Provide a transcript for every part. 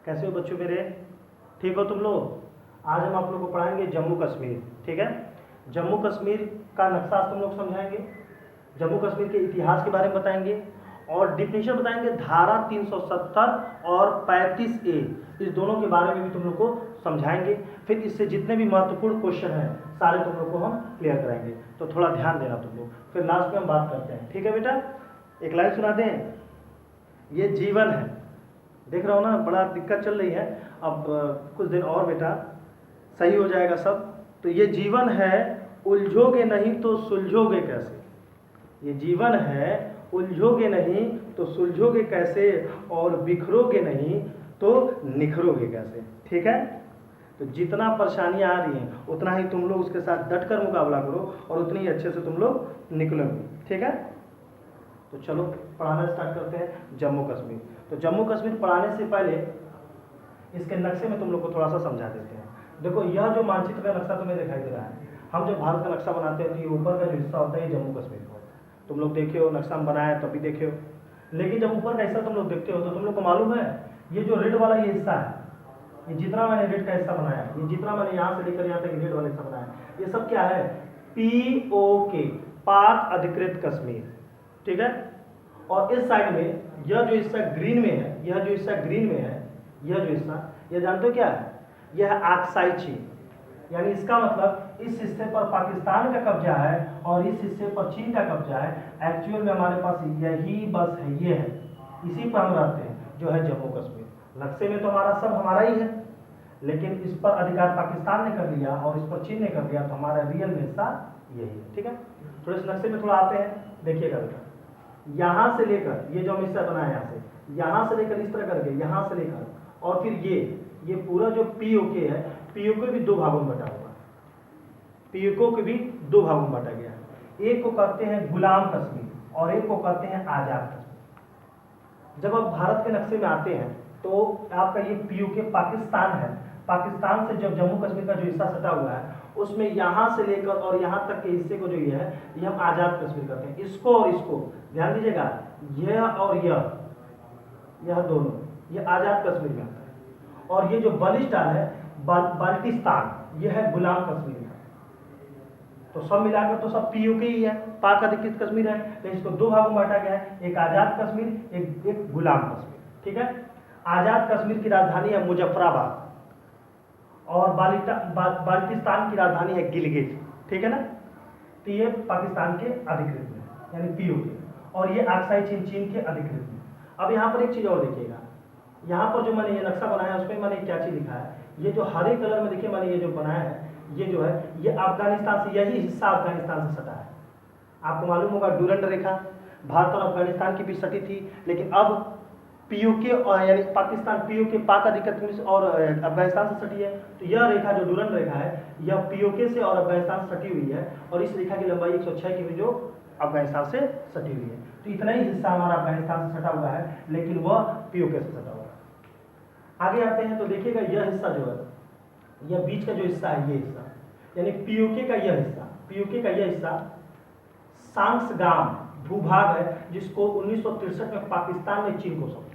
कैसे हो बच्चों मेरे? ठीक हो तुम लोग? आज हम आप लोग को पढ़ाएंगे जम्मू कश्मीर। ठीक है, जम्मू कश्मीर का नक्शा तुम लोग समझाएंगे, जम्मू कश्मीर के इतिहास के बारे में बताएंगे और डिफिनेशन बताएंगे। धारा 370 और 35A इस दोनों के बारे में भी तुम लोग को समझाएंगे। फिर इससे जितने भी महत्वपूर्ण क्वेश्चन हैं सारे तुम लोग को हम क्लियर कराएंगे, तो थोड़ा ध्यान देना तुम लोग। फिर लास्ट में हम बात करते हैं। ठीक है बेटा, एक लाइन सुना दें। ये जीवन है, देख रहा हो ना, बड़ा दिक्कत चल रही है। अब कुछ दिन और बेटा सही हो जाएगा सब। तो ये जीवन है, उलझोगे नहीं तो सुलझोगे कैसे। ये जीवन है, उलझोगे नहीं तो सुलझोगे कैसे, और बिखरोगे नहीं तो निखरोगे कैसे। ठीक है, तो जितना परेशानियां आ रही हैं उतना ही तुम लोग उसके साथ डटकर मुकाबला करो और उतनी ही अच्छे से तुम लोग निकलोगे। ठीक है, तो चलो पढ़ाना स्टार्ट करते हैं जम्मू कश्मीर। तो जम्मू कश्मीर पढ़ाने से पहले इसके नक्शे में तुम लोग को थोड़ा सा समझा देते हैं। देखो, यह जो मानचित्र का नक्शा तुम्हें दिखाई दे रहा है, हम जब भारत का नक्शा बनाते हैं तो ये ऊपर का जो हिस्सा होता है ये जम्मू कश्मीर का होता है। तुम लोग देखे हो, नक्शा हम बनाया तब भी देखे हो, लेकिन जब ऊपर का हिस्सा तुम लोग देखते हो तो तुम लोग को मालूम है ये जो रेड वाला ये हिस्सा है, ये जितना मैंने रेड का हिस्सा बनाया, ये जितना मैंने यहाँ से लेकर यहाँ तक रेड वाला हिस्सा बनाया, ये सब क्या है? POK, पाक अधिकृत कश्मीर। ठीक है, और इस साइड में यह जो हिस्सा ग्रीन में है, यह जो हिस्सा ग्रीन में है, यह जो हिस्सा, यह जानते हो क्या है? यह आक्साई चीन, यानी इसका मतलब इस हिस्से पर पाकिस्तान का कब्जा है और इस हिस्से पर चीन का कब्जा है। एक्चुअल में हमारे पास यही बस है, ये है, इसी पर हम रहते हैं, जो है जम्मू कश्मीर। नक्शे में तो हमारा सब हमारा ही है, लेकिन इस पर अधिकार पाकिस्तान ने कर लिया और इस पर चीन ने कर लिया, तो हमारा रियल में हिस्सा यही है। ठीक है, थोड़े इस नक्शे में थोड़ा आते हैं, देखिएगा बेटा। यहाँ से लेकर ये जो हम हिस्सा बनाया, यहाँ से लेकर इस तरह करके यहाँ से लेकर और फिर ये पूरा जो POK है, POK भी दो भागों में बटा हुआ है, POK भी दो भागों में बांटा गया है। एक को कहते हैं गुलाम कश्मीर और एक को कहते हैं आजाद कश्मीर। जब आप भारत के नक्शे में आते हैं तो आपका ये POK पाकिस्तान है, पाकिस्तान से जब जम्मू कश्मीर का जो हिस्सा सटा हुआ है उसमें यहाँ से लेकर और यहाँ तक के हिस्से को जो ये है, ये हम आजाद कश्मीर कहते हैं। इसको और इसको ध्यान दीजिएगा, यह और यह दोनों, ये आजाद कश्मीर में आता है। और ये जो बलिस्तान है, बाल्टिस्तान, यह है गुलाम कश्मीर में। तो सब मिलाकर तो सब POK ही है, पाक अधिकृत कश्मीर है, लेकिन इसको दो भागों में बांटा गया है, एक आजाद कश्मीर, एक गुलाम कश्मीर। ठीक है, आजाद कश्मीर की राजधानी है मुजफ्फराबाद और बाल्टिस्तान की राजधानी है गिलगित। ठीक है ना, तो ये पाकिस्तान के अधिकृत में, यानी POK, और ये आक्साई चीन, चीन के अधिकृत में। अब यहाँ पर एक चीज और देखिएगा, यहाँ पर जो मैंने ये नक्शा बनाया है उसमें मैंने क्या चीज लिखा है, ये जो हरे कलर में देखिए मैंने ये जो बनाया है, ये जो है ये अफगानिस्तान से, यही हिस्सा अफगानिस्तान से सटा है। आपको मालूम होगा डूरंड रेखा भारत और अफगानिस्तान की भी सटी थी, लेकिन अब POK यानी पाकिस्तान, POK पाक अधिकृत और अफगानिस्तान से सटी है। तो यह रेखा जो डूरंड रेखा है, यह POK से और अफगानिस्तान से सटी हुई है, और इस रेखा की लंबाई 106 की जो अफगानिस्तान से सटी हुई है। तो इतना ही हिस्सा हमारा अफगानिस्तान से सटा हुआ है, लेकिन वह POK से सटा हुआ है। आगे आते हैं तो देखिएगा, यह हिस्सा जो है, यह बीच का जो हिस्सा है, ये हिस्सा यानी POK का यह हिस्सा, POK का यह हिस्सा सांक्सगाम भूभाग है, जिसको 1963 में पाकिस्तान ने चीन को सौंप दिया।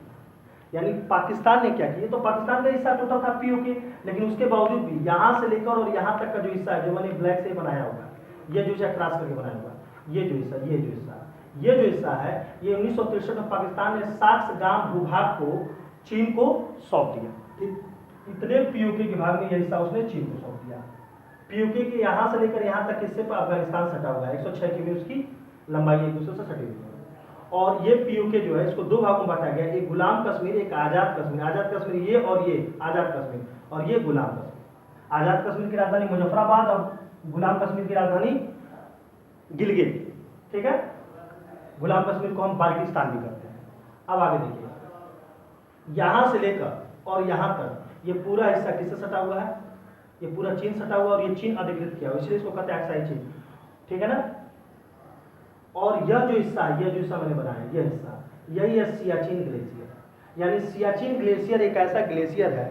यानी पाकिस्तान ने क्या किया, तो पाकिस्तान का हिस्सा टोटल था POK, लेकिन उसके बावजूद भी यहाँ से लेकर और यहाँ तक का जो हिस्सा है, जो मैंने ब्लैक से बनाया होगा, ये जो हिस्सा क्रॉस करके बनाया होगा, ये जो हिस्सा है, ये 1963 में पाकिस्तान ने सांक्सगाम भूभाग को चीन को सौंप दिया। ठीक, इतने POK के भाग में यह हिस्सा उसने चीन को सौंप दिया। POK के यहाँ से लेकर यहाँ तक हिस्से पर अफगानिस्तान सटा हुआ है, 106 की उसकी लंबाई एक दूसरे से सटी हुई है। और ये POK जो है, इसको दो भागों में बांटा गया, एक गुलाम कश्मीर, एक आजाद कश्मीर। आजाद कश्मीर ये और ये आजाद कश्मीर, और ये गुलाम कश्मीर। आजाद कश्मीर की राजधानी मुजफ्फराबाद और गुलाम कश्मीर की राजधानी गिलगित। ठीक है, गुलाम कश्मीर को हम बाल्टिस्तान भी करते हैं। अब आगे देखिए, यहाँ से लेकर और यहाँ तक ये पूरा हिस्सा किससे सटा हुआ है? ये पूरा चीन सटा हुआ, और ये चीन अधिकृत किया हुआ, इसलिए इसको कहते हैं आक्साई चीन। ठीक है ना, और यह जो हिस्सा है, यह जो हिस्सा मैंने बनाया, यह हिस्सा, यही है सियाचिन ग्लेशियर। यानी सियाचिन ग्लेशियर एक ऐसा ग्लेशियर है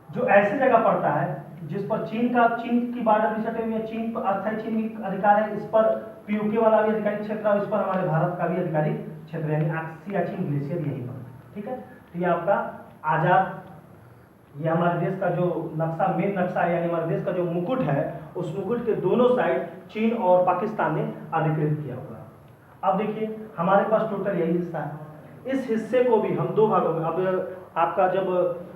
जो ऐसी जगह पड़ता है जिस पर चीन की बॉर्डर भी सटे हुए हैं, चीन पर अस्थायी चीनी अधिकार है, इस पर POK वाला भी अधिकारिक क्षेत्र है, इस पर हमारे भारत का भी अधिकारिक क्षेत्र है, यानी सियाचिन ग्लेशियर यही पर। ठीक है, तो ये आपका आज़ाद, ये हमारे देश का जो नक्शा, मेन नक्शा है, यानी हमारे देश का जो मुकुट है, उस मुकुट के दोनों साइड चीन और पाकिस्तान ने अधिकृत किया हुआ है। अब देखिए हमारे पास टोटल यही हिस्सा है। इस हिस्से को भी हम दो भागों में, अब आपका जब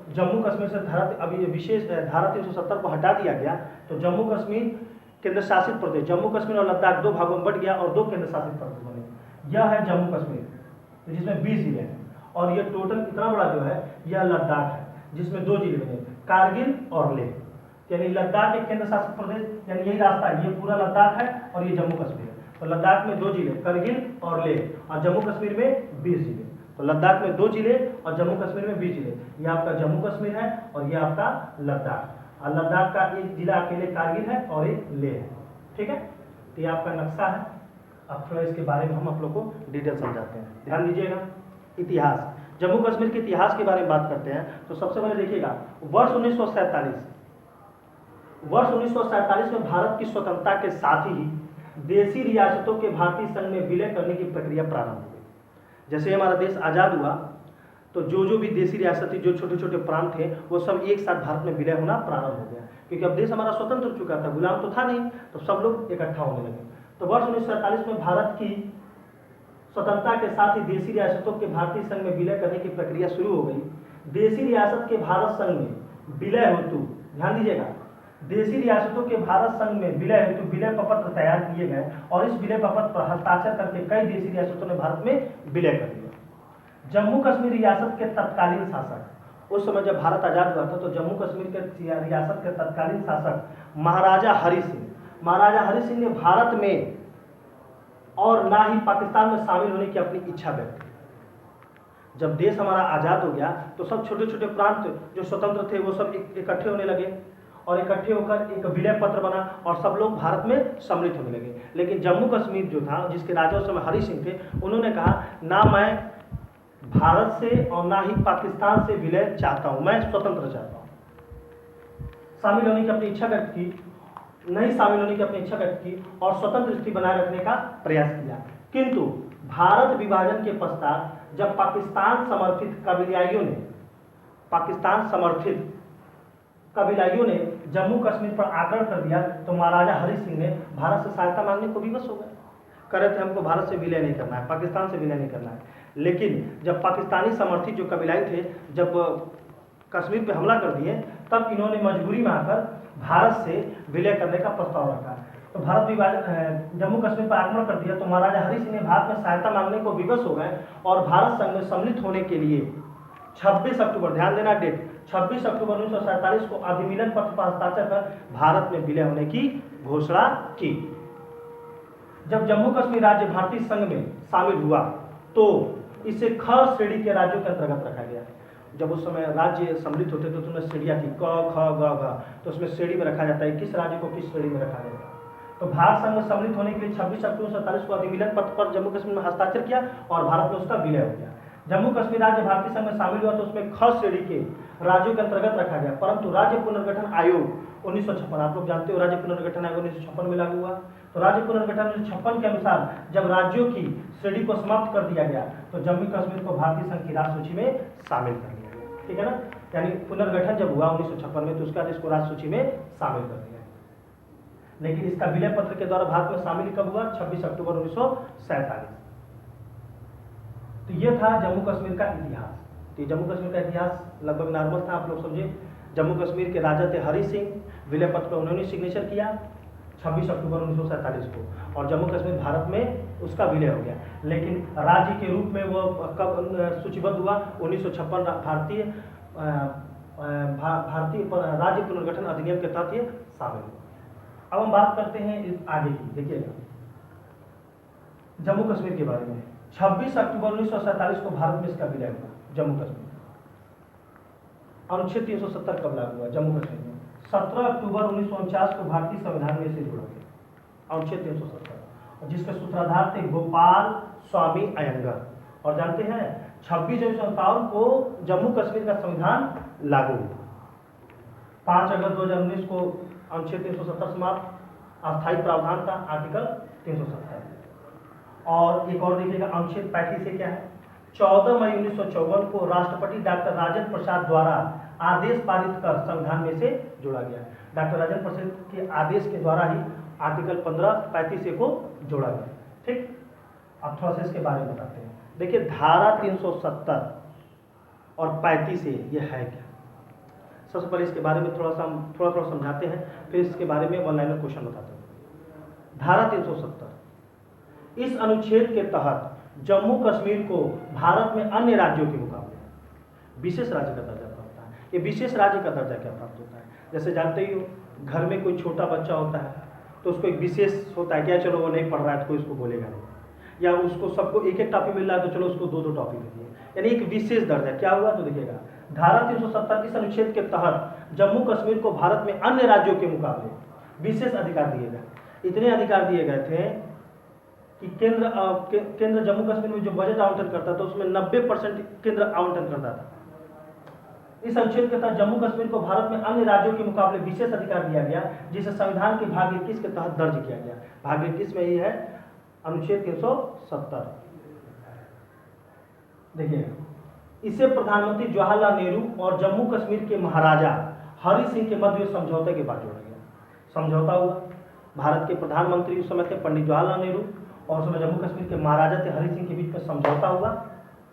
जम्मू कश्मीर से अभी विशेष धारा 370 को हटा दिया गया तो जम्मू कश्मीर केंद्र शासित प्रदेश, जम्मू कश्मीर और लद्दाख दो भागों में बट गया और दो केंद्र शासित प्रदेश बने। यह है जम्मू कश्मीर जिसमें 20 जिले हैं, और यह टोटल इतना बड़ा जो है यह लद्दाख है जिसमें 2 जिले बने, कारगिल और लेह। यानी लद्दाख एक केंद्र शासित प्रदेश, यानी यही रास्ता है, ये पूरा लद्दाख है और ये जम्मू कश्मीर है। तो लद्दाख में 2 जिले, कारगिल और लेह, और जम्मू कश्मीर में 20 जिले। तो लद्दाख में 2 जिले और जम्मू कश्मीर में 20 जिले। ये आपका जम्मू कश्मीर है और ये आपका लद्दाख। और लद्दाख का एक जिला अकेले कारगिल है और एक लेह है। ठीक है, तो ये आपका नक्शा है। अब थोड़ा इसके बारे में हम आप लोग को डिटेल समझाते हैं, ध्यान दीजिएगा। इतिहास, जम्मू कश्मीर के इतिहास के बारे में बात करते हैं तो सबसे पहले देखिएगा वर्ष 1947 में भारत की स्वतंत्रता के साथ ही देशी रियासतों के भारतीय संघ में विलय करने की प्रक्रिया प्रारंभ हो गई। जैसे हमारा देश आज़ाद हुआ तो जो भी देशी रियासती, जो छोटे छोटे प्रांत थे, वो सब एक साथ भारत में विलय होना प्रारंभ हो गया, क्योंकि अब देश हमारा स्वतंत्र हो चुका था, गुलाम तो था नहीं, तो सब लोग इकट्ठा होने लगे। तो वर्ष 1947 में भारत की स्वतंत्रता के साथ ही देशी रियासतों के भारतीय संघ में विलय करने की प्रक्रिया शुरू हो गई। देशी रियासत के भारत संघ में विलय हेतु, ध्यान दीजिएगा, देशी रियासतों के भारत संघ में विलय हेतु विलय प्रपत्र तैयार किए गए और इस विलय प्रपत्र पर हस्ताक्षर करके कई देशी रियासतों ने भारत में विलय कर दिया। जम्मू कश्मीर रियासत के तत्कालीन शासक, उस समय जब भारत आजाद हुआ था तो जम्मू कश्मीर के रियासत के तत्कालीन शासक महाराजा हरि सिंह ने भारत में और ना ही पाकिस्तान में शामिल होने की अपनी इच्छा व्यक्त की। जब देश हमारा आज़ाद हो गया तो सब छोटे छोटे प्रांत जो स्वतंत्र थे वो सब इकट्ठे होने लगे और इकट्ठे होकर एक विलय पत्र बना और सब लोग भारत में सम्मिलित होने लगे। लेकिन जम्मू कश्मीर जो था, जिसके राजा उस समय हरि सिंह थे, उन्होंने कहा ना मैं भारत से और ना ही पाकिस्तान से विलय चाहता हूँ, मैं स्वतंत्र चाहता हूँ। शामिल होने की अपनी इच्छा व्यक्त की, नहीं शामिल होने की अपनी इच्छा व्यक्त की और स्वतंत्र स्थिति बनाए रखने का प्रयास किया। किंतु भारत विभाजन के पश्चात जब पाकिस्तान समर्थित कबीलाइयों ने जम्मू कश्मीर पर आक्रमण कर दिया तो महाराजा हरि सिंह ने भारत से सहायता मांगने को विवश हो गए। कह रहे थे हमको भारत से विलय नहीं करना है, पाकिस्तान से विलय नहीं करना है। लेकिन जब पाकिस्तानी समर्थित जो कबीलाई थे जब कश्मीर पे हमला कर दिए तब इन्होंने मजबूरी में आकर भारत से विलय करने का प्रस्ताव रखा। तो भारत विभाजन जम्मू कश्मीर पर आक्रमण कर दिया तो महाराजा हरि सिंह ने भारत में सहायता मांगने को विवश हो गए और भारत संघ में सम्मिलित होने के लिए 26 अक्टूबर, ध्यान देना डेट, 26 अक्टूबर 1947 को अधिमिलन पत्र पर हस्ताक्षर कर भारत में विलय होने की घोषणा की। जब जम्मू कश्मीर राज्य भारतीय संघ में शामिल हुआ तो इसे ख श्रेणी के राज्यों के अंतर्गत रखा गया। जब उस समय राज्य सम्मिलित होते थे तो उनमें श्रेणियाँ थी, क ख ग घ, तो उसमें श्रेणी में रखा जाता है, किस राज्य को किस श्रेणी में रखा जाता है। तो भारत संघ में सम्मिलित होने के लिए 26 अक्टूबर 1947 को अधिमिलन पत्र पर जम्मू कश्मीर में हस्ताक्षर किया और भारत में उसका विलय हो गया। जम्मू कश्मीर राज्य भारतीय संघ में शामिल हुआ तो उसमें ख श्रेणी के राज्यों के अंतर्गत रखा गया। परंतु राज्य पुनर्गठन आयोग 1956, आप लोग जानते हो राज्य पुनर्गठन आयोग 1956 में लागू हुआ। तो राज्य पुनर्गठन 1956 के अनुसार जब राज्यों की श्रेणी को समाप्त कर दिया गया तो जम्मू कश्मीर को भारतीय संघ की राज्य सूची में शामिल कर दिया गया। ठीक है ना, यानी पुनर्गठन जब हुआ 1956 में तो उसका इसको राज्य सूची में शामिल कर दिया। लेकिन इसका विलय पत्र के द्वारा भारत में शामिल कब हुआ? 26 अक्टूबर 1947। तो ये था जम्मू कश्मीर का इतिहास। तो जम्मू कश्मीर का इतिहास लगभग नॉर्मल था, आप लोग समझे। जम्मू कश्मीर के राजा थे हरि सिंह, विलय पत्र पर उन्होंने सिग्नेचर किया 26 अक्टूबर 1947 को और जम्मू कश्मीर भारत में उसका विलय हो गया। लेकिन राज्य के रूप में वो कब सूचीबद्ध हुआ? 1956 भारतीय राज्य पुनर्गठन अधिनियम के तहत ये शामिल हुआ। अब हम बात करते हैं आगे की। देखिएगा जम्मू कश्मीर के बारे में। 26 अक्टूबर 1947 को भारत में इसका विलय हुआ जम्मू कश्मीर। अनुच्छेद 370 कब लागू हुआ जम्मू कश्मीर में? 17 अक्टूबर 1949 को भारतीय संविधान में इसे जोड़ा गया, अनुच्छेद 370, जिसके सूत्रधार थे गोपाल स्वामी अयंगर। और जानते हैं 26 जनवरी 1957 को जम्मू कश्मीर का संविधान लागू हुआ। 5 अगस्त 2019 को अनुच्छेद 370 समाप्त, अस्थायी प्रावधान था आर्टिकल 370। और एक और देखिएगा अनुच्छेद 35 से क्या है? 14 मई 1954 को राष्ट्रपति डॉक्टर राजेंद्र प्रसाद द्वारा आदेश पारित कर संविधान में से जोड़ा गया। डॉक्टर राजेंद्र प्रसाद के आदेश के द्वारा ही आर्टिकल 1535 को जोड़ा गया। ठीक, अब थोड़ा सा इसके बारे में बताते हैं। देखिए धारा 370 और 35 ये है क्या। सबसे पहले इसके बारे में थोड़ा समझाते हैं, फिर इसके बारे में वन लाइनर क्वेश्चन बताते हैं। धारा 370, इस अनुच्छेद के तहत जम्मू कश्मीर को भारत में अन्य राज्यों के मुकाबले विशेष राज्य का दर्जा प्राप्त है। ये विशेष राज्य का दर्जा क्या प्राप्त होता है, जैसे जानते ही हो घर में कोई छोटा बच्चा होता है तो उसको एक विशेष होता है, क्या चलो वो नहीं पढ़ रहा है तो कोई उसको बोलेगा नहीं, या उसको सबको एक एक टॉपिक मिल रहा है तो चलो उसको दो दो टॉपिक दे दिए, यानी एक विशेष दर्जा। क्या हुआ तो देखिएगा, धारा 370 इस अनुच्छेद के तहत जम्मू कश्मीर को भारत में अन्य राज्यों के मुकाबले विशेष अधिकार दिए गए। इतने अधिकार दिए गए थे कि केंद्र जम्मू कश्मीर में जो बजट आवंटन करता था उसमें 90% केंद्र आवंटन करता था। इस अनुच्छेद के तहत जम्मू कश्मीर को भारत में अन्य राज्यों के मुकाबले विशेष अधिकार दिया गया, जिसे संविधान के भाग 21 के तहत दर्ज किया गया। भाग 21 में ही है अनुच्छेद 370। देखिए, इसे प्रधानमंत्री जवाहरलाल नेहरू और जम्मू कश्मीर के महाराजा हरि सिंह के मध्य समझौते के बाद जोड़ा गया। समझौता हुआ, भारत के प्रधानमंत्री उस समय थे पंडित जवाहरलाल नेहरू और उस समय जम्मू कश्मीर के महाराजा थे हरि सिंह के बीच में समझौता हुआ।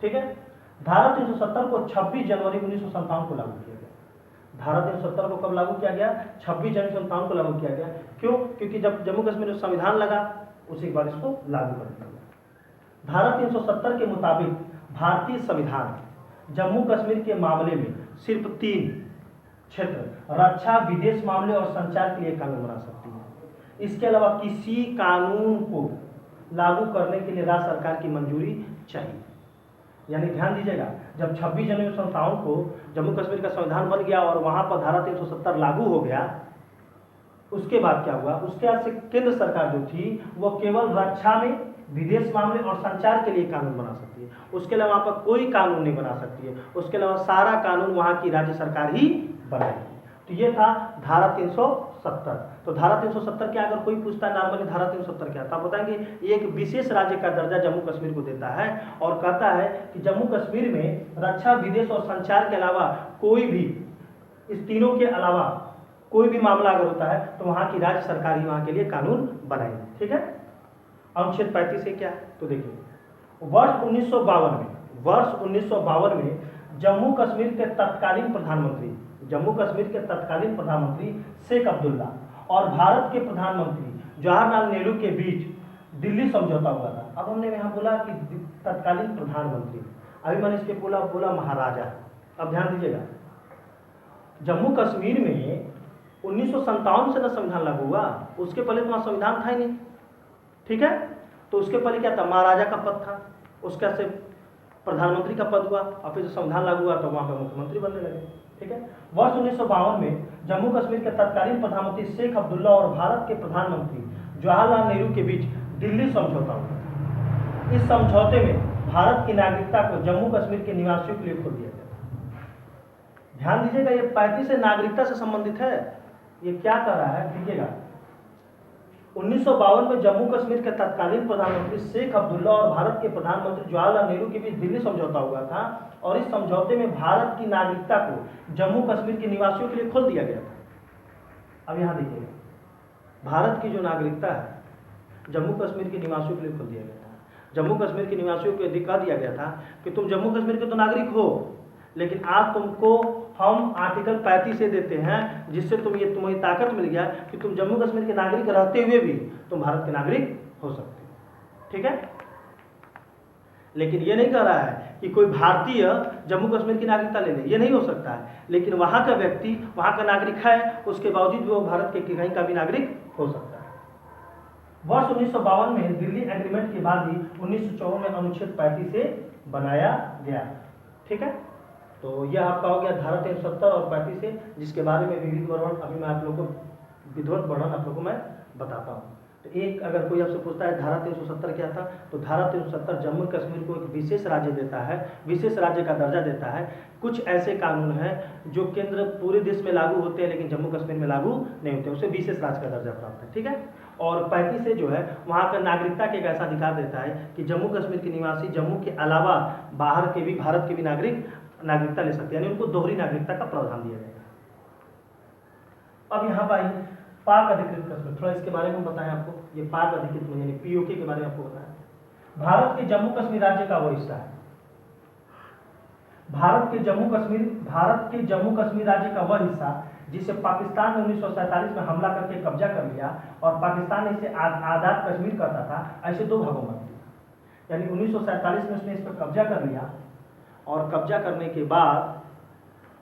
ठीक है, धारा 370 को 26 जनवरी 1957 को लागू किया गया। धारा 370 को कब लागू किया गया? 26 जनवरी 1957 को लागू किया गया। क्यों? क्योंकि जब जम्मू कश्मीर में संविधान लगा उसी के बाद इसको लागू कर दिया गया। धारा 370 के मुताबिक भारतीय संविधान जम्मू कश्मीर के मामले में सिर्फ 3 क्षेत्र रक्षा, विदेश मामले और संचार के लिए कानून बना सकती है। इसके अलावा किसी कानून को लागू करने के लिए राज्य सरकार की मंजूरी चाहिए। यानी ध्यान दीजिएगा, जब 26 जनवरी 1957 को जम्मू कश्मीर का संविधान बन गया और वहां पर धारा 370 लागू हो गया, उसके बाद क्या हुआ? उसके बाद से केंद्र सरकार जो थी वो केवल रक्षा में, विदेश मामले और संचार के लिए कानून बना सकती है। उसके अलावा वहाँ पर कोई कानून नहीं बना सकती है। उसके अलावा सारा कानून वहाँ की राज्य सरकार ही बनाएगी। तो ये था धारा 370। तो धारा 370 क्या, अगर कोई पूछता है नॉर्मली धारा 370 क्या, तो आप बताएंगे एक विशेष राज्य का दर्जा जम्मू कश्मीर को देता है और कहता है कि जम्मू कश्मीर में रक्षा, विदेश और संचार के अलावा कोई भी, इस तीनों के अलावा कोई भी मामला अगर होता है तो वहाँ की राज्य सरकार ही वहाँ के लिए कानून बनाएगी। ठीक है, अनुच्छेद 35 से क्या है तो देखिए, वर्ष 1952 में जम्मू कश्मीर के तत्कालीन प्रधानमंत्री शेख अब्दुल्ला और भारत के प्रधानमंत्री जवाहरलाल नेहरू के बीच दिल्ली समझौता हुआ था। अब हमने यहाँ बोला कि तत्कालीन प्रधानमंत्री, अभी मैंने इसके बोला महाराजा। अब ध्यान दीजिएगा, जम्मू कश्मीर में 1957 से ना संविधान लागू हुआ, उसके पहले तो वहाँ संविधान था ही नहीं। ठीक है, तो उसके पहले क्या था? महाराजा का पद था, उसका से प्रधानमंत्री का पद हुआ और फिर संविधान लागू हुआ तो वहाँ पर मुख्यमंत्री बनने लगे। ठीक है, वर्ष 1952 में जम्मू कश्मीर के तत्कालीन प्रधानमंत्री शेख अब्दुल्ला और भारत के प्रधानमंत्री जवाहरलाल नेहरू के बीच दिल्ली समझौता हुआ। इस समझौते में भारत की नागरिकता को जम्मू कश्मीर के निवासियों के लिए खोल दिया गया। ध्यान दीजिएगा, ये 35 से नागरिकता से संबंधित है। ये क्या कर रहा है देखिएगा, 1952 में जम्मू कश्मीर के तत्कालीन प्रधानमंत्री शेख अब्दुल्ला और भारत के प्रधानमंत्री जवाहरलाल नेहरू के बीच दिल्ली समझौता हुआ था और इस समझौते में भारत की नागरिकता को जम्मू कश्मीर के निवासियों के लिए खोल दिया गया था। अब यहाँ देखिएगा, भारत की जो नागरिकता है जम्मू कश्मीर के निवासियों के लिए खोल दिया गया था। जम्मू कश्मीर के निवासियों को कह दिया गया था कि तुम जम्मू कश्मीर के तो नागरिक हो, लेकिन आज तुमको हम आर्टिकल 35 से देते हैं, जिससे तुम्हें ताकत मिल गया कि तुम जम्मू कश्मीर के नागरिक रहते हुए भी तुम भारत के नागरिक हो सकते हो। ठीक है, लेकिन ये नहीं कह रहा है कि कोई भारतीय जम्मू कश्मीर की नागरिकता ले ले, ये नहीं हो सकता है। लेकिन वहाँ का व्यक्ति वहाँ का नागरिक है, उसके बावजूद भी वो भारत के कहीं का भी नागरिक हो सकता है। वर्ष 1952 में दिल्ली एग्रीमेंट के बाद ही 1954 में अनुच्छेद 35 से बनाया गया। ठीक है, तो यह आपका हो गया धारा 370 और 35 से, जिसके बारे में विविध वर्णन अभी मैं आप लोगों को विधिवत वर्णन आप लोगों को मैं बताता हूँ। तो एक अगर कोई आपसे पूछता है धारा 370 क्या था, तो धारा 370 जम्मू कश्मीर को एक विशेष राज्य देता है, विशेष राज्य का दर्जा देता है। कुछ ऐसे कानून हैं जो केंद्र पूरे देश में लागू होते हैं लेकिन जम्मू कश्मीर में लागू नहीं होते, उसे विशेष राज्य का दर्जा प्राप्त है। ठीक है, और 35 से जो है वहाँ का नागरिकता के एक ऐसा अधिकार देता है कि जम्मू कश्मीर के निवासी जम्मू के अलावा बाहर के भी भारत के भी नागरिकता ले सकते हैं, यानी उनको दोहरी नागरिकता का प्रावधान दिया जाएगा। अब यहाँ पर आइए पाक अधिकृत कश्मीर, थोड़ा इसके बारे में बताएं आपको। ये पाक अधिकृत यानी पीओके के बारे में आपको बताएं। भारत के जम्मू कश्मीर राज्य का वो हिस्सा है। भारत के जम्मू कश्मीर राज्य का वह हिस्सा जिसे पाकिस्तान ने 1947 में हमला करके कब्जा कर लिया और पाकिस्तान इसे आज़ाद कश्मीर करता था, ऐसे दो भागों में बांट दिया। यानी 1947 में उसने इस पर कब्जा कर लिया और कब्जा करने के बाद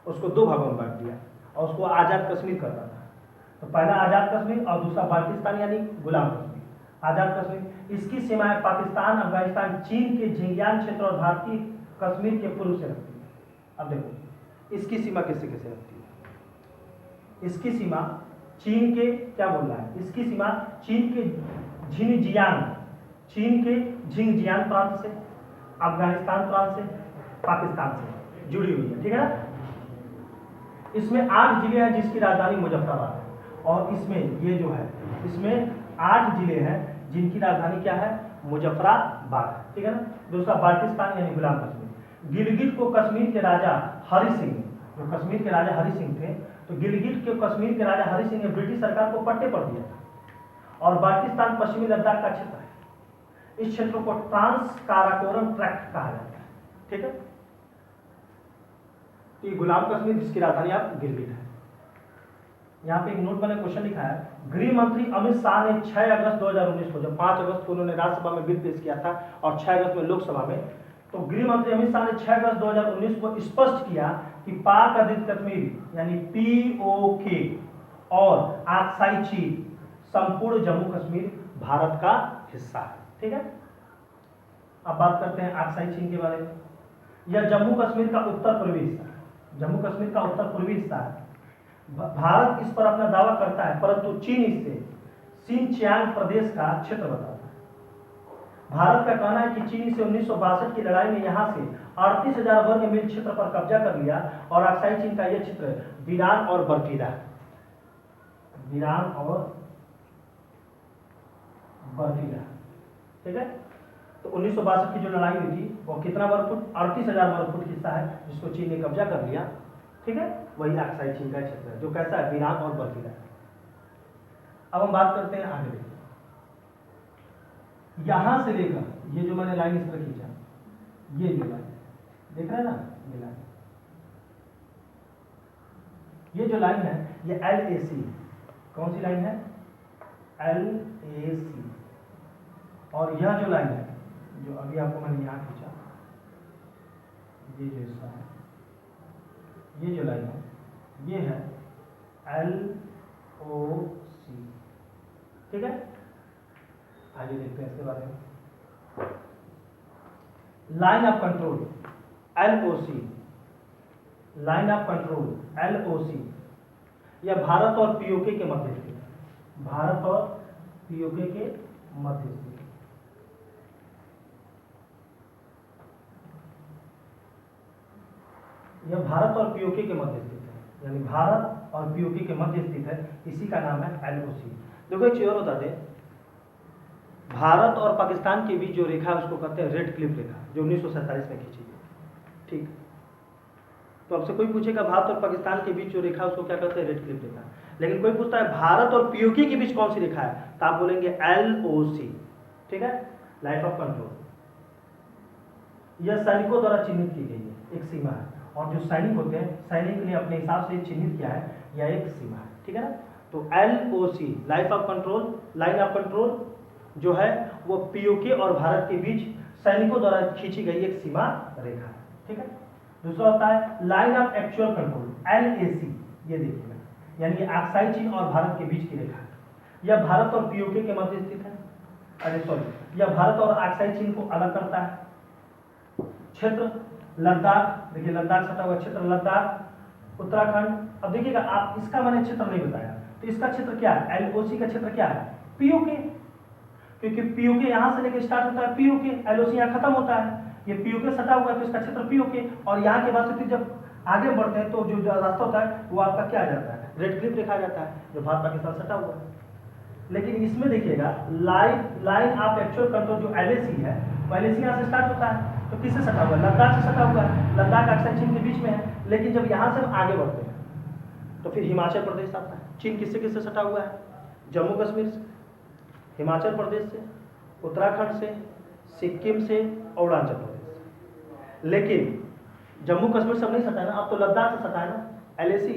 उसको दो भागों में बांट दिया और उसको आज़ाद कश्मीर करता था। तो पहला आज़ाद कश्मीर और दूसरा बाल्टिस्तान यानी गुलाम कश्मीर। आज़ाद कश्मीर इसकी सीमाएं पाकिस्तान, अफगानिस्तान, चीन के झिंजियांग क्षेत्र और भारतीय कश्मीर के पूर्व से रखती है। अब देखो इसकी सीमा किससे किससे रखती है। इसकी सीमा चीन के, क्या बोल रहा है, इसकी सीमा चीन के झिंजियांग प्रांत से, अफगानिस्तान प्रांत से, पाकिस्तान से जुड़ी हुई है, ठीक है ना। इसमें 8 जिले हैं जिसकी राजधानी मुजफ्फराबाद है और इसमें ये जो है इसमें 8 जिले हैं जिनकी राजधानी क्या है, मुजफ्फराबाद, ठीक है ना। दूसरा बाल्टिस्तान यानी गुलाम कश्मीर। गिलगिट को कश्मीर के राजा हरि सिंह, जो कश्मीर के राजा हरि सिंह थे, तो गिलगिट के कश्मीर के राजा हरि सिंह ने ब्रिटिश सरकार को पट्टे पर दिया था। और बाल्टिस्तान पश्चिमी लद्दाख का क्षेत्र है। इस क्षेत्र को ट्रांस काराकोरम ट्रैक्ट कहा जाता है, ठीक है। तो ये गुलाम कश्मीर जिसकी राजधानी आप गिलगिट है। यहाँ पे एक नोट मैंने क्वेश्चन लिखा है। गृह मंत्री अमित शाह ने 6 अगस्त 2019 को, जब 5 अगस्त को उन्होंने राज्यसभा में बिल पेश किया था और 6 अगस्त में लोकसभा में, तो गृह मंत्री अमित शाह ने 6 अगस्त 2019 को स्पष्ट किया कि पाक अधिकृत कश्मीर यानी पीओके और आक्साई चीन संपूर्ण जम्मू कश्मीर भारत का हिस्सा है, ठीक है। अब बात करते हैं आक्साई चीन के बारे में। यह जम्मू कश्मीर का उत्तर पूर्वी हिस्सा है। जम्मू कश्मीर का उत्तर पूर्वी हिस्सा है। भारत इस पर अपना दावा करता है, परंतु चीन इससे सिनचियांग प्रदेश का क्षेत्र बताता है। भारत का कहना है कि चीन से 1962 की लड़ाई में यहां से 38,000 वर्ग मील क्षेत्र पर कब्जा कर लिया और अक्साई चीन का यह क्षेत्र वीरान और बर्फीला है। वीरान और बर्फीला, ठीक है। तो 1962 की जो लड़ाई हुई थी वो कितना वर्ग फुट, 38,000 वर्ग फुट हिस्सा है जिसको चीन ने कब्जा कर लिया, ठीक है। वही अक्साई चीन का क्षेत्र है जो कैसा है, वीरान और बर्फीला है। अब हम बात करते हैं आगे। यहां से लेकर ये जो मैंने लाइन इस पर खींचा, ये लाइन देख रहे हैं ना, ये लाइन, ये जो लाइन है ये LAC, कौन सी लाइन है, LAC। और यह जो लाइन है जो अभी आपको मैंने यहां खींचा, ये जो हिस्सा है, ये जो लाइन है ये है LOC, ठीक है। आइए देखते हैं इसके बारे में। Line of control LOC, line of control LOC, यह भारत और पीओके के मध्य स्थित है। भारत और पीओके के मध्य स्थित है। यह भारत और पीओके के मध्य स्थित है, यानी भारत और पीओके के मध्य स्थित है, इसी का नाम है LOC। देखो एक चीज और बता दें, भारत और पाकिस्तान के बीच जो रेखा है उसको कहते हैं रेड क्लिफ रेखा, जो 1947 में खींची गई, ठीक। तो आपसे कोई पूछेगा भारत और पाकिस्तान के बीच जो रेखा है उसको क्या कहते हैं, रेड क्लिफ रेखा। लेकिन कोई पूछता है भारत और पीओके के बीच कौन सी रेखा है, तो आप बोलेंगे LOC, ठीक है, लाइन ऑफ कंट्रोल। यह सैनिकों द्वारा चिन्हित की गई है, एक सीमा है, और जो सैनिक होते हैं सैनिक ने अपने हिसाब से चिन्हित किया है, यह एक सीमा है, ठीक है ना। तो LOC line of control, line of control जो है वो पीओके और भारत के बीच सैनिकों द्वारा खींची गई एक सीमा रेखा है, ठीक है। दूसरा होता है line of actual control LAC, ये देखिएगा, यानी अक्साई चीन और भारत के बीच की रेखा है। यह भारत और पीओके के मध्य स्थित है, अरे सॉरी, यह भारत और अक्साई चीन को अलग करता है। क्षेत्र लद्दाख, देखिए लद्दाख सटा हुआ क्षेत्र लद्दाख, उत्तराखंड। अब देखिएगा आप, इसका मैंने क्षेत्र नहीं बताया, तो इसका क्षेत्र क्या है, LOC का क्षेत्र क्या है, पीओके, क्योंकि पीओके यहां से लेकर स्टार्ट होता है पीओके, LOC यहां खत्म होता है, ये पीओके सटा हुआ है तो इसका क्षेत्र पीओके, और यहाँ के बाद से फिर जब आगे बढ़ते हैं तो जो रास्ता होता है वो आपका क्या आ जाता है, रेड क्लिफ रेखा जाता है, जो भारत पाकिस्तान सटा हुआ है। लेकिन इसमें देखिएगा लाइन ऑफ एक्चुअल कंट्रोल जो LAC है वो LAC यहाँ से स्टार्ट होता है, तो किससे सटा हुआ है? लद्दाख से सटा हुआ है। लद्दाख अक्सर चीन के बीच में है, लेकिन जब यहाँ से हम आगे बढ़ते हैं तो फिर हिमाचल प्रदेश आता है। चीन किससे किससे सटा हुआ है? जम्मू कश्मीर से, हिमाचल प्रदेश से, उत्तराखंड से, सिक्किम से और अरुणाचल प्रदेश से। लेकिन जम्मू कश्मीर से अब नहीं सटा है ना, अब तो लद्दाख से सटा है ना LAC,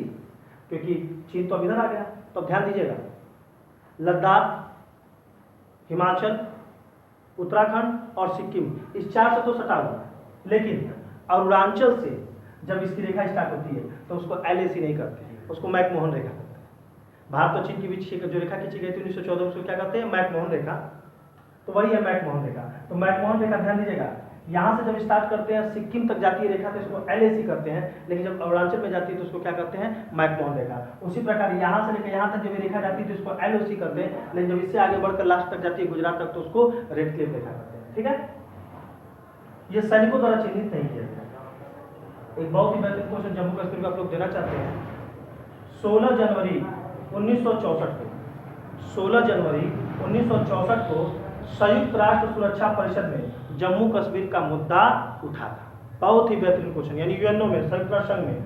क्योंकि चीन तो अब इधर आ गया। तो ध्यान दीजिएगा, लद्दाख, हिमाचल, उत्तराखंड और सिक्किम, इस 4 से तो सटा हुआ है, लेकिन अरुणाचल से जब इसकी रेखा स्टार्ट होती है तो उसको LAC नहीं करते हैं, उसको मैकमोहन रेखा करते हैं। भारत और चीन के बीच जो रेखा खींची गई थी 1914 में, उसको क्या कहते हैं? मैकमोहन रेखा। तो वही है मैकमोहन रेखा। तो मैकमोहन रेखा ध्यान दीजिएगा, यहाँ से जब स्टार्ट करते हैं सिक्किम तक जाती है रेखा तो इसको LAC करते हैं, लेकिन जब अरुणाचल में जाती है तो उसको क्या करते हैं? मैकमोहन रेखा। उसी प्रकार यहाँ से लेकर यहाँ तक जब रेखा जाती है तो इसको LOC करते हैं, लेकिन जब इससे आगे बढ़कर लास्ट तक जाती है गुजरात तक तो उसको रेड क्लिफ रेखा करते हैं। ठीक है, ये सैनिकों द्वारा चिन्हित नहीं किया गया। एक बहुत ही बेहतरीन क्वेश्चन जम्मू कश्मीर को आप लोग देना चाहते हैं। 16 जनवरी 1964 को 16 जनवरी 1964 को संयुक्त राष्ट्र सुरक्षा परिषद में जम्मू कश्मीर का मुद्दा उठा था। बहुत ही बेहतरीन क्वेश्चन, यानी यूएनओ में, संयुक्त राष्ट्र संघ में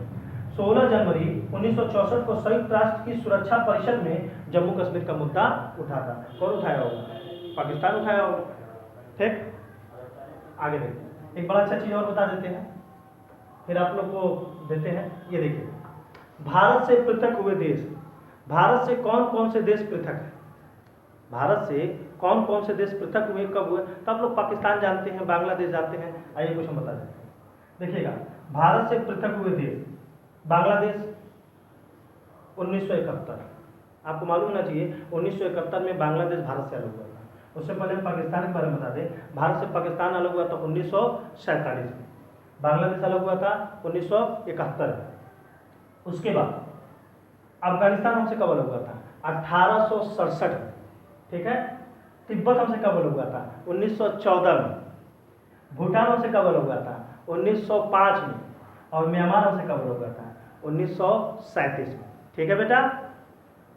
16 जनवरी 1964 को संयुक्त राष्ट्र की सुरक्षा परिषद में जम्मू कश्मीर का मुद्दा उठा था। कौन उठाया होगा? पाकिस्तान उठाया होगा। ठीक, आगे देखते हैं। एक बड़ा अच्छा चीज और बता देते हैं, फिर आप लोग को देते हैं। ये देखिए, भारत से पृथक हुए देश, भारत से कौन कौन से देश पृथक है? भारत से कौन कौन से देश पृथक हुए, कब हुए? तो आप लोग पाकिस्तान जानते हैं, बांग्लादेश जानते हैं। आइए कुछ हम बता देते हैं। देखिएगा, भारत से पृथक हुए देश, बांग्लादेश 1971, आपको मालूम होना चाहिए 1971 में बांग्लादेश भारत से अलग हुआ था। उससे पहले हम पाकिस्तान के बारे में बता दें, भारत से पाकिस्तान अलग हुआ था 1947 में, बांग्लादेश अलग हुआ था 1971 में। उसके बाद अफगानिस्तान हमसे कब अलग हुआ था? 1867 में। ठीक है, तिब्बत हमसे कब अलग हुआ था? 1914 में। भूटान हमसे कब अलग हुआ था? 1905 में। और म्यांमार हमसे कब अलग हुआ था? 1937 में। ठीक है बेटा,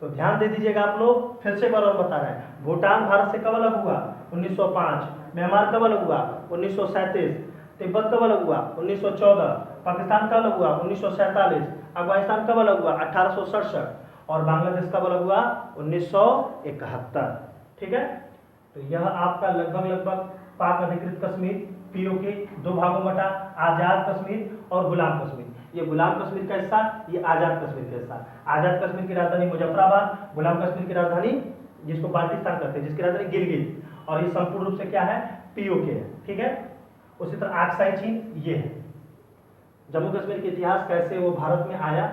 तो ध्यान दे दीजिएगा आप लोग। फिर से एक बार और बता रहे हैं, भूटान भारत से कब अलग हुआ? 1905। म्यांमार कब अलग हुआ? 1937। तिब्बत कब अलग हुआ? 1914। पाकिस्तान कब अलग हुआ? 1947। अफगानिस्तान कब अलग हुआ? 1867। और बांग्लादेश कब अलग हुआ? 1971। ठीक है, तो यह आपका लगभग पाक अधिकृत कश्मीर POK 2 भागों में बटा, आज़ाद कश्मीर और गुलाम कश्मीर। ये गुलाम कश्मीर का हिस्सा, ये आज़ाद कश्मीर का हिस्सा। आज़ाद कश्मीर की राजधानी मुजफ्फराबाद, गुलाम कश्मीर की राजधानी जिसको बाल्टिस्तान कहते हैं, जिसकी राजधानी गिलगित, और ये संपूर्ण रूप से क्या है? POK है। ठीक है, उसी तरह आक्साई चीन ये है। जम्मू कश्मीर के इतिहास कैसे वो भारत में आया?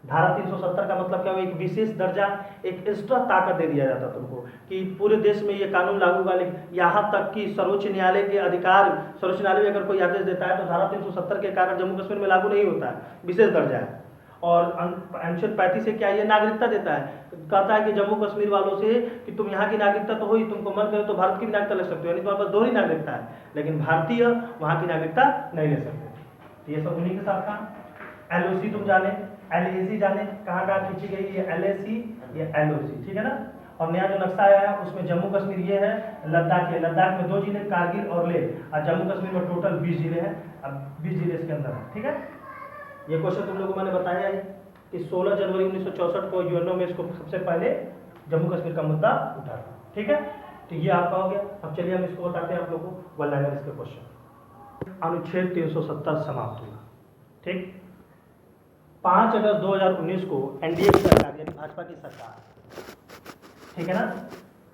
धारा 370 का मतलब क्या हुआ? एक विशेष दर्जा, एक एक्स्ट्रा ताकत दे दिया जाता तुमको कि पूरे देश में ये कानून लागू होगा। लेकिन यहाँ तक कि सर्वोच्च न्यायालय के अधिकार, सर्वोच्च न्यायालय में अगर कोई आदेश देता है तो धारा 370 के कारण जम्मू कश्मीर में लागू नहीं होता है, विशेष दर्जा है। और अनुच्छेद 35 से क्या ये नागरिकता देता है, कहता है कि जम्मू कश्मीर वालों से कि तुम यहाँ की नागरिकता तो हो ही, तुमको मन करे तो भारत की भी नागरिकता ले सकते हो, यानी तुम्हारे पास दोहरी नागरिकता है, लेकिन भारतीय वहाँ की नागरिकता नहीं ले सकते। ये सब उन्हीं के साथ था। LOC तुम जाने, LAC जाने, कहाँ कहाँ खींची गई? ये LAC, ये LOC। ठीक है ना। और नया जो नक्शा आया है उसमें जम्मू कश्मीर ये है, लद्दाख है। लद्दाख में 2 जिले, कारगिल और लेह, और जम्मू कश्मीर में टोटल 20 जिले हैं। अब 20 जिले इसके अंदर है। ठीक है, ये क्वेश्चन तुम लोगों को मैंने बताया है कि 16 जनवरी 1964 को यूएनओ में इसको सबसे पहले जम्मू कश्मीर का मुद्दा उठा था। ठीक है, तो ये आपका हो गया। अब चलिए हम इसको बताते हैं आप लोगों को वन लाइनर इसके क्वेश्चन। अनुच्छेद 370 समाप्त हुआ। ठीक, 5 अगस्त 2019 को NDA की सरकार, यानी भाजपा की सरकार, ठीक है ना,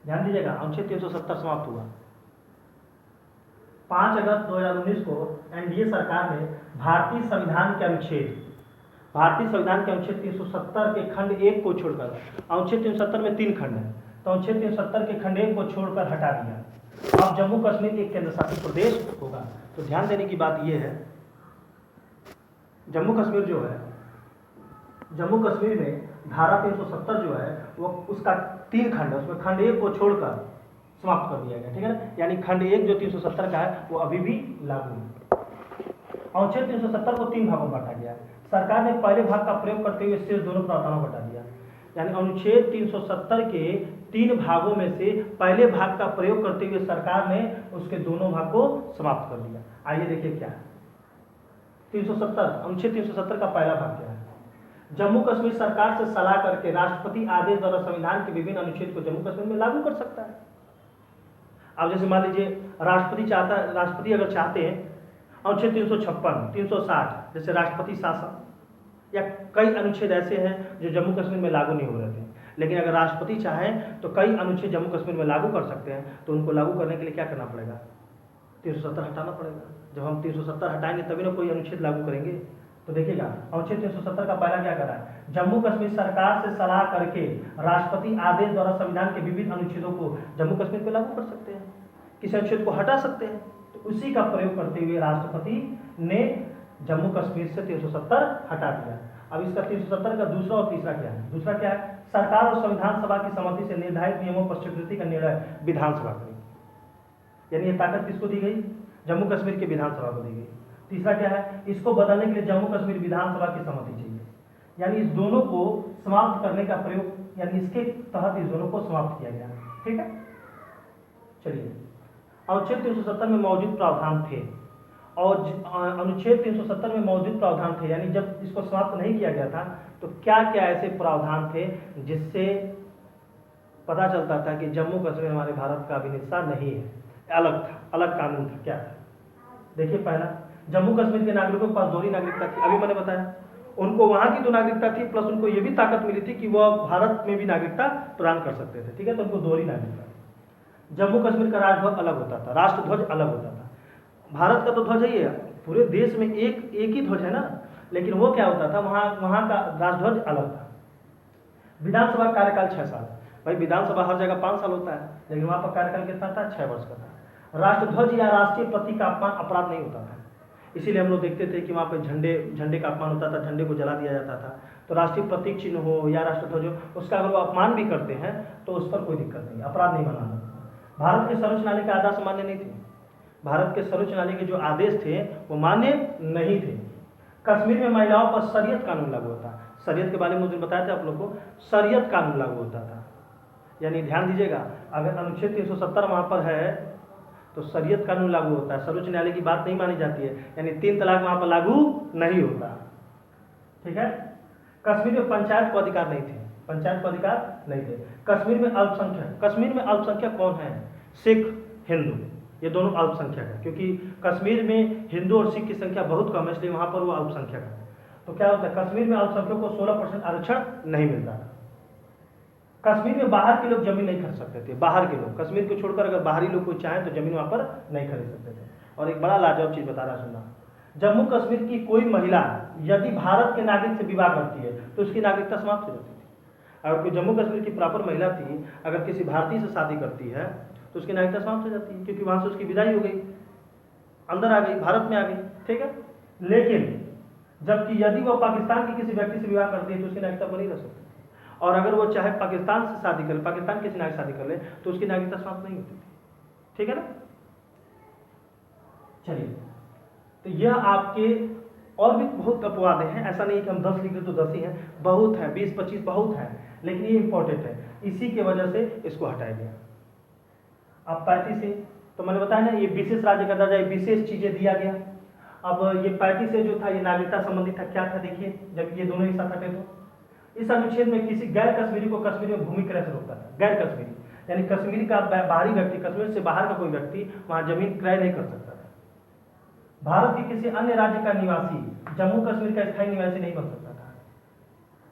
ध्यान दीजिएगा, अनुच्छेद 370 समाप्त हुआ। 5 अगस्त 2019 को NDA सरकार ने भारतीय संविधान के अनुच्छेद 370 के खंड 1 को छोड़कर, अनुच्छेद 370 में 3 खंड है, तो अनुच्छेद 370 के खंड 1 को छोड़कर हटा दिया। अब जम्मू कश्मीर एक केंद्र शासित प्रदेश होगा। तो ध्यान देने की बात यह है, जम्मू कश्मीर जो है, जम्मू कश्मीर में धारा 370 जो है वो उसका 3 खंड है, उसमें खंड 1 को छोड़कर समाप्त कर दिया गया। ठीक है, यानी खंड 1 जो 370 का है वो अभी भी लागू है। अनुच्छेद 370 को 3 भागों में बांटा गया। सरकार ने पहले भाग का प्रयोग करते हुए शेष दोनों प्रावधानों को हटा दिया। यानी अनुच्छेद 370 के 3 भागों में से पहले भाग का प्रयोग करते हुए सरकार ने उसके दोनों भाग को समाप्त कर दिया। आइए देखिए क्या है 370, अनुच्छेद 370 का पहला भाग क्या है। जम्मू कश्मीर सरकार से सलाह करके राष्ट्रपति आदेश द्वारा संविधान के विभिन्न अनुच्छेद को जम्मू कश्मीर में लागू कर सकता है। अब जैसे मान लीजिए राष्ट्रपति अगर चाहते हैं अनुच्छेद 356, 360 जैसे राष्ट्रपति शासन या कई अनुच्छेद ऐसे हैं जो जम्मू कश्मीर में लागू नहीं हो रहे थे, लेकिन अगर राष्ट्रपति चाहें तो कई अनुच्छेद जम्मू कश्मीर में लागू कर सकते हैं। तो उनको लागू करने के लिए क्या करना पड़ेगा, 370 हटाना पड़ेगा। जब हम 370 हटाएंगे तभी ना कोई अनुच्छेद लागू करेंगे। तो देखिएगा अनुच्छेद 370 का पहला क्या कर रहा है, जम्मू कश्मीर सरकार से सलाह करके राष्ट्रपति आदेश द्वारा संविधान के विभिन्न अनुच्छेदों को जम्मू कश्मीर पर लागू कर सकते हैं, किसी अनुच्छेद को हटा सकते हैं। तो उसी का प्रयोग करते हुए राष्ट्रपति ने जम्मू कश्मीर से 370 हटा दिया। अब इसका 370 का दूसरा और तीसरा क्या है, दूसरा क्या है, सरकार और संविधान सभा की सहमति से निर्धारित नियमों पर स्वीकृति का निर्णय विधानसभा करेगी। यानी ये ताकत किसको दी गई, जम्मू कश्मीर की विधानसभा को दी गई। तीसरा क्या है, इसको बदलने के लिए जम्मू कश्मीर विधानसभा की सहमति चाहिए। यानी इस दोनों को समाप्त करने का प्रयोग, यानी इसके तहत इस दोनों को समाप्त किया गया। ठीक है, चलिए अनुच्छेद 370 में मौजूद प्रावधान थे और अनुच्छेद 370 में मौजूद प्रावधान थे, यानी जब इसको समाप्त नहीं किया गया था तो क्या क्या ऐसे प्रावधान थे जिससे पता चलता था कि जम्मू कश्मीर हमारे भारत का अभिन्न हिस्सा नहीं है, अलग था, अलग कानून था। क्या था, देखिए पहला, जम्मू कश्मीर के नागरिकों के पास दोहरी नागरिकता थी। अभी मैंने बताया उनको वहां की तो नागरिकता थी, प्लस उनको ये भी ताकत मिली थी कि वह भारत में भी नागरिकता प्रदान कर सकते थे। ठीक है, तो उनको दोहरी नागरिकता। जम्मू कश्मीर का राजध्वज अलग होता था, राष्ट्रध्वज अलग होता था। भारत का तो ध्वज ही है, पूरे देश में एक ही ध्वज है ना, लेकिन वो क्या होता था, वहाँ का राष्ट्रध्वज अलग था। विधानसभा कार्यकाल 6 साल। भाई विधानसभा हर जगह 5 साल होता है, लेकिन वहाँ पर कार्यकाल कितना था, 6 वर्ष का था। राष्ट्रध्वज या राष्ट्रीय प्रतीक का अपमान अपराध नहीं होता था, इसीलिए हम लोग देखते थे कि वहाँ पर झंडे का अपमान होता था, झंडे को जला दिया जाता था। तो राष्ट्रीय प्रतीक चिन्ह हो या राष्ट्रध्वज हो, उसका अगर वो अपमान भी करते हैं तो उस पर कोई दिक्कत नहीं, अपराध नहीं बनाना। भारत के सर्वोच्च न्यायालय के आदेश मान्य नहीं थे, भारत के सर्वोच्च न्यायालय के जो आदेश थे वो मान्य नहीं थे। कश्मीर में महिलाओं पर शरीयत कानून लागू होता, शरीयत के बारे में मुझे बताया था आप लोग को, शरीयत कानून लागू होता था। यानी ध्यान दीजिएगा, अगर अनुच्छेद 370 वहाँ पर है तो शरीयत कानून लागू होता है, सर्वोच्च न्यायालय की बात नहीं मानी जाती है, यानी 3 तलाक वहाँ पर लागू नहीं होता। ठीक है, कश्मीर में पंचायत को अधिकार नहीं थे, पंचायत को अधिकार नहीं थे। कश्मीर में अल्पसंख्यक कौन है, सिख, हिंदू, ये दोनों अल्पसंख्यक है, क्योंकि कश्मीर में हिंदू और सिख की संख्या बहुत कम है, इसलिए वहाँ पर वो अल्पसंख्यक है। तो क्या होता है, कश्मीर में अल्पसंख्यकों को 16% आरक्षण नहीं मिलता। कश्मीर में बाहर के लोग जमीन नहीं खरीद सकते थे, बाहर के लोग, कश्मीर को छोड़कर अगर बाहरी लोग कोई चाहें तो जमीन वहाँ पर नहीं खरीद सकते थे। और एक बड़ा लाजवाब चीज़ बता रहा सुनना, जम्मू कश्मीर की कोई महिला यदि भारत के नागरिक से विवाह करती है तो उसकी नागरिकता समाप्त हो जाती थी। अगर कोई जम्मू कश्मीर की प्रॉपर महिला थी, अगर किसी भारतीय से शादी करती है तो उसकी नागरिकता समाप्त हो जाती है, क्योंकि वहाँ से उसकी विदाई हो गई, अंदर आ गई, भारत में आ गई। ठीक है, लेकिन जबकि यदि वो पाकिस्तान के किसी व्यक्ति से विवाह करती है तो उसकी नागरिकता बनी रह सकती है, और अगर वो चाहे पाकिस्तान से शादी कर ले, पाकिस्तान किसी नागरिक शादी कर ले तो उसकी नागरिकता समाप्त नहीं होती थी। ठीक है ना, चलिए, तो यह आपके और भी बहुत अपवाद हैं, ऐसा नहीं कि हम 10 लिख दें तो 10 ही हैं, बहुत है, 20-25 बहुत है, लेकिन ये इंपॉर्टेंट है, इसी के वजह से इसको हटाया गया। अब 35 से तो मैंने बताया ना, ये विशेष राज्य का दर्जा, विशेष चीजें दिया गया। अब ये 35 से जो था ये नागरिकता संबंधी था, क्या था देखिए, जब ये दोनों एक साथ हटे तो इस अनुच्छेद में किसी गैर कश्मीरी को कश्मीर में भूमि क्रय से रोकता था। गैर कश्मीरी यानी कश्मीरी का बाहरी व्यक्ति, कश्मीर से बाहर का कोई व्यक्ति वहां जमीन क्रय नहीं कर सकता था। भारत के किसी अन्य राज्य का निवासी जम्मू कश्मीर का स्थायी निवासी नहीं बन सकता था,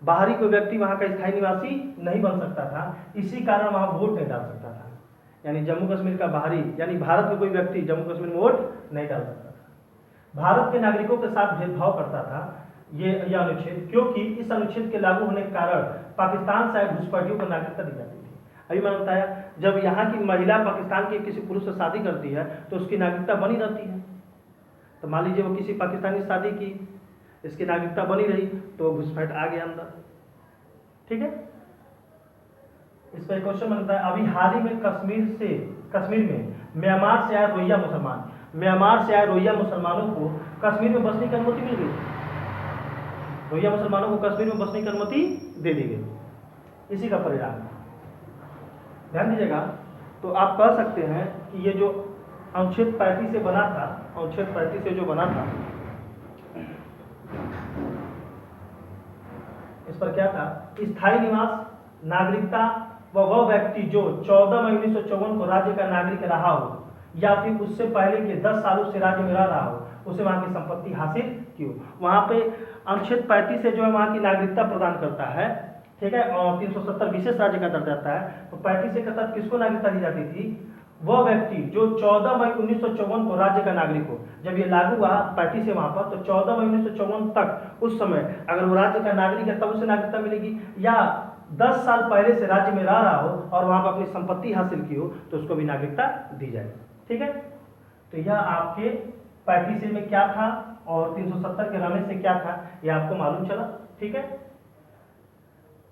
बाहरी कोई व्यक्ति वहां का स्थायी निवासी नहीं बन सकता था, इसी कारण वहां वोट नहीं डाल सकता था। यानी जम्मू कश्मीर का बाहरी यानी भारत में कोई व्यक्ति जम्मू कश्मीर में वोट नहीं डाल सकता था। भारत के नागरिकों के साथ भेदभाव करता था ये अनुच्छेद, क्योंकि इस अनुच्छेद के लागू होने के कारण पाकिस्तान से आए घुसपैठियों को नागरिकता दी जाती थी। अभी मैंने बताया, जब यहाँ की महिला पाकिस्तान के किसी पुरुष से शादी करती है तो उसकी नागरिकता बनी रहती है। तो मान लीजिए वो किसी पाकिस्तानी से शादी की, इसकी नागरिकता बनी रही तो घुसपैठ आ गया अंदर। ठीक है, इस पर क्वेश्चन बनता है, अभी हाल ही में कश्मीर में म्यांमार से आए रोहिंग्या मुसलमानों को कश्मीर में बसने की अनुमति मिल गई। रोहिंग्या मुसलमानों को कश्मीर में बसने की अनुमति दे दी गई। इसी का परिणाम है। ध्यान दीजिएगा। तो आप कह सकते हैं कि ये जो अनुच्छेद 35 से बना था, अनुच्छेद 35 से जो बना था, इस पर क्या था, स्थायी निवास, नागरिकता व वह व्यक्ति जो 14 मई 1954 को राज्य का नागरिक रहा हो या फिर उससे पहले के 10 सालों से राज्य में रह रहा हो, उसे वहां की संपत्ति हासिल की हो। वहां पे अनुच्छेद 35 से जो है वहां की नागरिकता प्रदान करता है, ठीक है, और 370 विशेष राज्य का दर्जा आता है। तो 35 से के तहत किसको नागरिकता दी जाती थी, वह व्यक्ति जो 14 मई 1954 को राज्य का नागरिक हो। जब ये लागू हुआ 35 से वहां पर, तो 14 मई 1954 तक उस समय अगर वो राज्य का नागरिक है तब उसे नागरिकता मिलेगी, या 10 साल पहले से राज्य में रह रहा हो और वहां पर अपनी संपत्ति हासिल की हो तो उसको भी नागरिकता दी जाएगी। ठीक है, तो यह आपके 35 में क्या था और 370 के रहने से क्या था, यह आपको मालूम चला। ठीक है,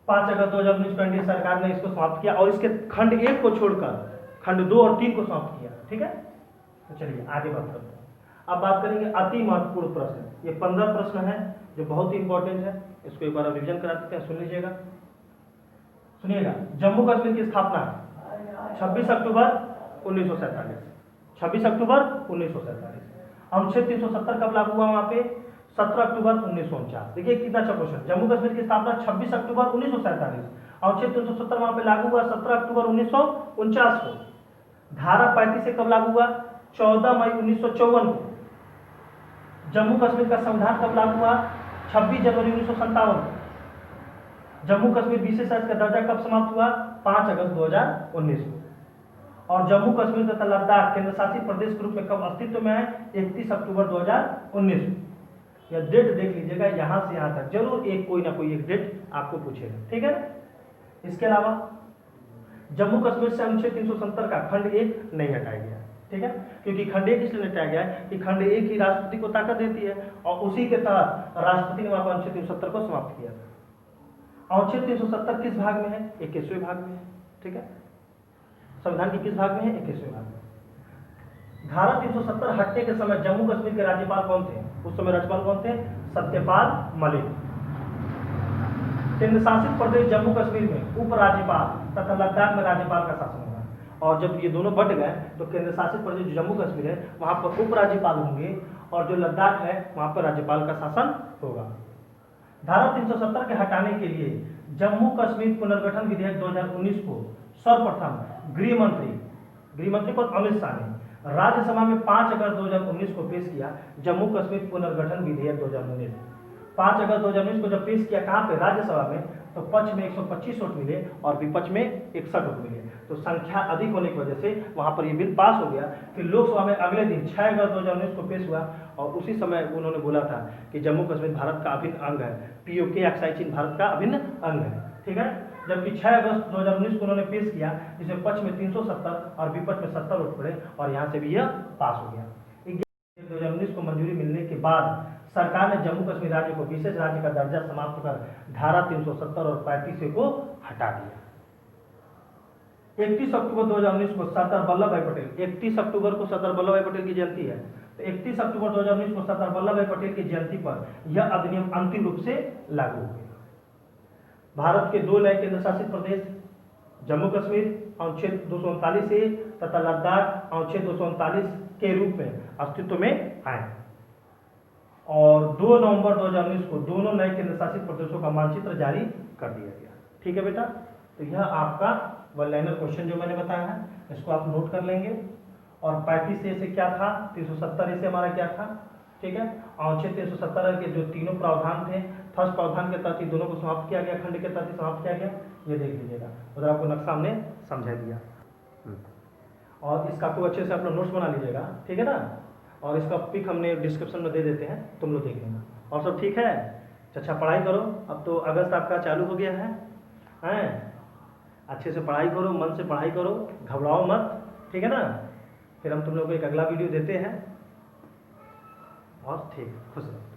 5 अगस्त 2019 को एनडीए सरकार ने इसको समाप्त किया और इसके खंड 1 को छोड़कर खंड 2 और 3 को समाप्त किया। ठीक है, तो चलिए आगे बात करते हैं। अब बात करेंगे अति महत्वपूर्ण प्रश्न। ये 15 प्रश्न है जो बहुत ही इंपॉर्टेंट है, इसको एक बार रिवीजन करा देते हैं, सुन लीजिएगा। सुनिएगा, जम्मू कश्मीर की स्थापना 26 अक्टूबर 1947, 26 अक्टूबर 1947। अनुच्छेद 370 कब लागू हुआ वहां पे, 17 अक्टूबर 1949। देखिए कितना अच्छा क्वेश्चन। जम्मू कश्मीर की स्थापना 26 अक्टूबर 1947, अनुच्छेद 370 वहां पे लागू हुआ 17 अक्टूबर 1949 को। धारा 35 से कब लागू हुआ, 14 मई 1954 को। जम्मू कश्मीर का संविधान कब लागू हुआ, 26 जनवरी 1957 को। जम्मू कश्मीर विशेष राज्य का दर्जा कब समाप्त हुआ, 5 अगस्त 2019 को। और जम्मू कश्मीर तथा लद्दाख केंद्र शासित प्रदेश के रूप में कब अस्तित्व में है, 31 अक्टूबर 2019 को। यह डेट देख लीजिएगा, यहां से यहां तक जरूर एक कोई ना कोई एक डेट आपको पूछेगा। ठीक है, इसके अलावा जम्मू कश्मीर से अनुच्छेद 370 का खंड 1 नहीं हटाया गया। ठीक है, क्योंकि खंड 1 इसलिए हटाया गया है कि खंड 1 ही राष्ट्रपति को ताकत देती है और उसी के तहत राष्ट्रपति ने वहां पर अनुच्छेद 370 को समाप्त किया था। अनुच्छेद 370 किस भाग में है, 21वें भाग में है। ठीक है, संविधान के किस भाग में है, 21वें भाग में। धारा 370 हटने के समय जम्मू कश्मीर के राज्यपाल कौन थे, उस समय राज्यपाल कौन थे, सत्यपाल मलिक। केंद्र शासित प्रदेश जम्मू कश्मीर में उपराज्यपाल तथा लद्दाख में राज्यपाल का शासन होगा। और जब ये दोनों बट गए तो केंद्र शासित प्रदेश जम्मू कश्मीर है वहां पर उपराज्यपाल होंगे और जो लद्दाख है वहां पर राज्यपाल का शासन होगा। धारा 370 के हटाने के लिए जम्मू कश्मीर पुनर्गठन विधेयक 2019 को सर्वप्रथम गृह मंत्री को अमित शाह ने राज्यसभा में 5 अगस्त 2019 को पेश किया। जम्मू कश्मीर पुनर्गठन विधेयक 2019 5 अगस्त 2019 को जब पेश किया, कहां पे, राज्यसभा में, तो पक्ष में 125 वोट मिले और विपक्ष में 61 वोट मिले। तो संख्या अधिक होने की वजह से वहां पर ये बिल पास हो गया। फिर लोकसभा में अगले दिन 6 अगस्त 2019 को पेश हुआ और उसी समय उन्होंने बोला था कि जम्मू कश्मीर भारत का अभिन्न अंग है, पीओके एक्साइ चिन्ह भारत का अभिन्न अंग है। ठीक है, जबकि 6 अगस्त 2019 को उन्होंने पेश किया जिसमें पक्ष में 370 और विपक्ष में 70 वोट पड़े और यहाँ से भी यह पास हो गया। 2019 को मंजूरी मिलने के बाद सरकार ने जम्मू कश्मीर राज्य को विशेष राज्य का दर्जा समाप्त कर धारा 370 और 35 को हटा दिया। 31 अक्टूबर 2019 को सरदार वल्लभ भाई पटेल, 31 अक्टूबर को सरदार वल्लभ भाई पटेल की जयंती है, तो 31 अक्टूबर 2019 को सरदार वल्लभ भाई पटेल की जयंती पर यह अधिनियम अंतिम रूप से लागू हो गया। भारत के 2 नए केंद्र शासित प्रदेश जम्मू कश्मीर अनुच्छेद 239 ए तथा लद्दाख अनुच्छेद 239 के रूप में अस्तित्व में आए और 2 नवंबर 2019 को दोनों नए केंद्र शासित प्रदेशों का मानचित्र जारी कर दिया गया। ठीक है बेटा, तो यह आपका वन लाइनर क्वेश्चन जो मैंने बताया है इसको आप नोट कर लेंगे। और 35 से क्या था, 370 से हमारा क्या था। ठीक है, अनुच्छेद 370 के जो तीनों प्रावधान थे, फर्स्ट प्रावधान के तहत दोनों को समाप्त किया गया, खंड के तहत समाप्त किया गया, ये देख लीजिएगा। उधर आपको नक्शा हमने समझा दिया और इसका खूब अच्छे से आप लोग नोट्स बना लीजिएगा। ठीक है ना, और इसका पिक हमने डिस्क्रिप्शन में दे देते हैं, तुम लोग देख लेना। और सब ठीक है, अच्छा पढ़ाई करो। अब तो अगस्त आपका चालू हो गया है, अच्छे से पढ़ाई करो, मन से पढ़ाई करो, घबराओ मत। ठीक है ना, फिर हम तुम लोग को एक अगला वीडियो देते हैं और ठीक, खुश रहो।